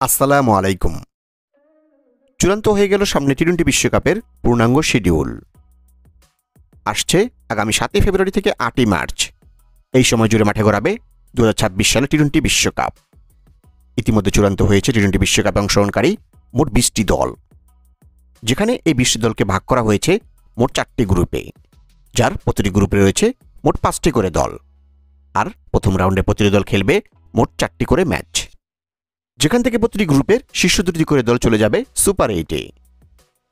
আসসালামু আলাইকুম। চূড়ান্ত হয়ে গেল সামনে টি-20 বিশ্বকাপের পূর্ণাঙ্গ শিডিউল। আসছে আগামী 7 ফেব্রুয়ারি থেকে 8 মার্চ। এই সময় জুড়ে মাঠে গড়াবে 2026 সালে টি-20 বিশ্বকাপ। ইতিমধ্যে চূড়ান্ত হয়েছে টি-20 বিশ্বকাপে অংশগ্রহণকারী মোট 20টি দল, যেখানে এই 20টি দলকে ভাগ করা হয়েছে মোট 4টি গ্রুপে, যার প্রতিটি গ্রুপে রয়েছে মোট 5টি করে দল। আর প্রথম রাউন্ডে প্রতিটি দল খেলবে মোট 4টি করে ম্যাচ, যেখান থেকে প্রতিটি গ্রুপের শীর্ষ 2টি করে দল চলে যাবে সুপার 8-এ।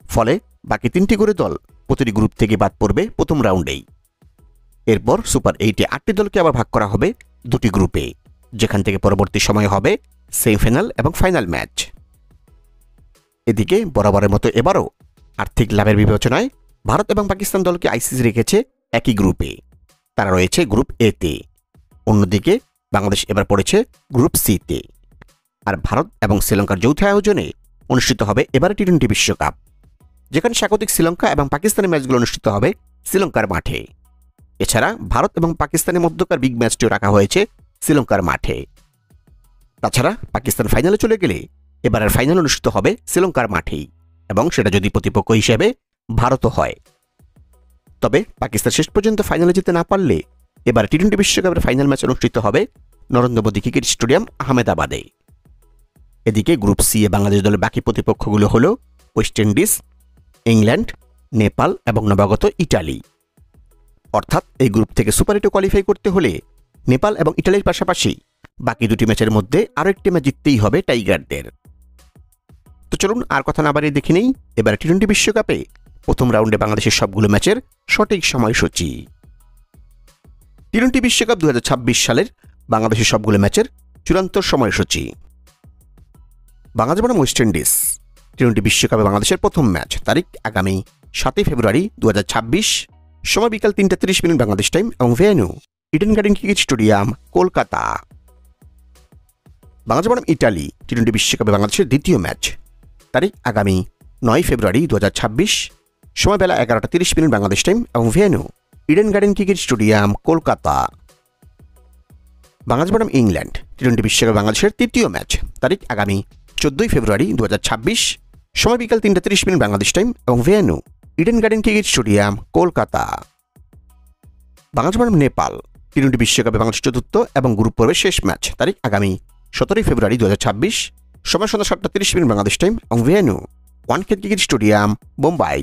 ফলে বাকি 3টি করে দল প্রতিটি গ্রুপ থেকে বাদ পড়বে প্রথম রাউন্ডেই। এরপর সুপার 8-এ 8টি দলকে আবার ভাগ করা হবে 2টি গ্রুপে, যেখান থেকে পরবর্তী সময় হবে সেমিফাইনাল এবং ফাইনাল ম্যাচ। এদিকে বরাবরের মতো এবারও আর্থিক লাভের বিবেচনায় ভারত এবং পাকিস্তান দলকে আইসিসি রেখেছে একই গ্রুপে। তারা রয়েছে গ্রুপ এতে। অন্যদিকে বাংলাদেশ এবার পড়েছে গ্রুপ সিতে। আর ভারত এবং শ্রীলঙ্কার যৌথ আয়োজনে অনুষ্ঠিত হবে এবারে টি-20 বিশ্বকাপ, যেখানে স্বাগতিক শ্রীলঙ্কা এবং পাকিস্তানের ম্যাচগুলো অনুষ্ঠিত হবে শ্রীলঙ্কার মাঠে। এছাড়া ভারত এবং পাকিস্তানের মধ্যকার বিগ ম্যাচটিও রাখা হয়েছে শ্রীলঙ্কার মাঠে। তাছাড়া পাকিস্তান ফাইনালে চলে গেলে এবারের ফাইনাল অনুষ্ঠিত হবে শ্রীলঙ্কার মাঠেই, এবং সেটা যদি প্রতিপক্ষ হিসেবে ভারতও হয়। তবে পাকিস্তান শেষ পর্যন্ত ফাইনালে যেতে না পারলে এবার টি-20 বিশ্বকাপের ফাইনাল ম্যাচ অনুষ্ঠিত হবে নরেন্দ্র মোদী ক্রিকেট স্টেডিয়াম আহমেদাবাদে। এদিকে গ্রুপ সি এ বাংলাদেশ দলের বাকি প্রতিপক্ষগুলো হল ওয়েস্ট ইন্ডিজ, ইংল্যান্ড, নেপাল এবং নবাগত ইটালি। অর্থাৎ এই গ্রুপ থেকে সুপার 8-এ কোয়ালিফাই করতে হলে নেপাল এবং ইটালির পাশাপাশি বাকি 2টি ম্যাচের মধ্যে আরও একটি ম্যাচ জিততেই হবে টাইগারদের। তো চলুন আর কথা না বাড়িয়ে দেখে নেই এবার টি-20 বিশ্বকাপে প্রথম রাউন্ডে বাংলাদেশের সবগুলো ম্যাচের সঠিক সময়সূচি। টি-20 বিশ্বকাপ 2026 সালের বাংলাদেশের সবগুলো ম্যাচের চূড়ান্ত সময়সূচি। বাংলাদেশ বনাম ওয়েস্ট ইন্ডিজ টি-20 বিশ্বকাপে বাংলাদেশের প্রথম ম্যাচ, তারিখ আগামী 7 ফেব্রুয়ারি 2026, সময় বিকাল 3:30 বাংলাদেশ টাইম এবং venue Eden garden cricket stadium, Kolkata. Bangladesh বনাম ইটালি টি-20 বিশ্বকাপে বাংলাদেশের দ্বিতীয় ম্যাচ, তারিখ আগামী 9 ফেব্রুয়ারি 2026, সময় বেলা 11:30 বাংলাদেশ টাইম এবং venue Eden garden cricket stadium, Kolkata. Bangladesh বনাম ইংল্যান্ড টি-20 বিশ্বকাপে বাংলাদেশের তৃতীয় ম্যাচ, তারিখ আগামী 14 ফেব্রুয়ারি 2026, সময় বিকাল 3:30 বাংলাদেশ টাইম এবং venue Eden garden cricket stadium, Kolkata. Bangladesh বনাম নেপাল টি-20 বিশ্বকাপে বাংলাদেশের চতুর্থ এবং গ্রুপ পর্বের শেষ ম্যাচ, তারিখ আগামী 17 ফেব্রুয়ারি 2026, সময় সন্ধ্যা 7:30 বাংলাদেশ টাইম এবং venue Wankhede cricket stadium, Mumbai.